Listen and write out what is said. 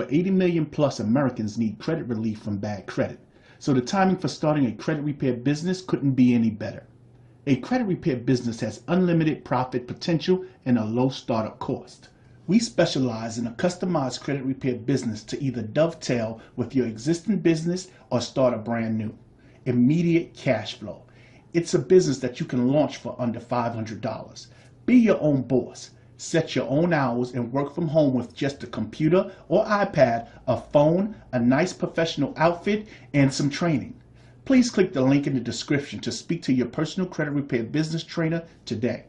80 million plus Americans need credit relief from bad credit, so the timing for starting a credit repair business couldn't be any better. A credit repair business has unlimited profit potential and a low startup cost. We specialize in a customized credit repair business to either dovetail with your existing business or start a brand new. Immediate cash flow. It's a business that you can launch for under $500. Be your own boss. Set your own hours and work from home with just a computer or iPad, a phone, a nice professional outfit, and some training. Please click the link in the description to speak to your personal credit repair business trainer today.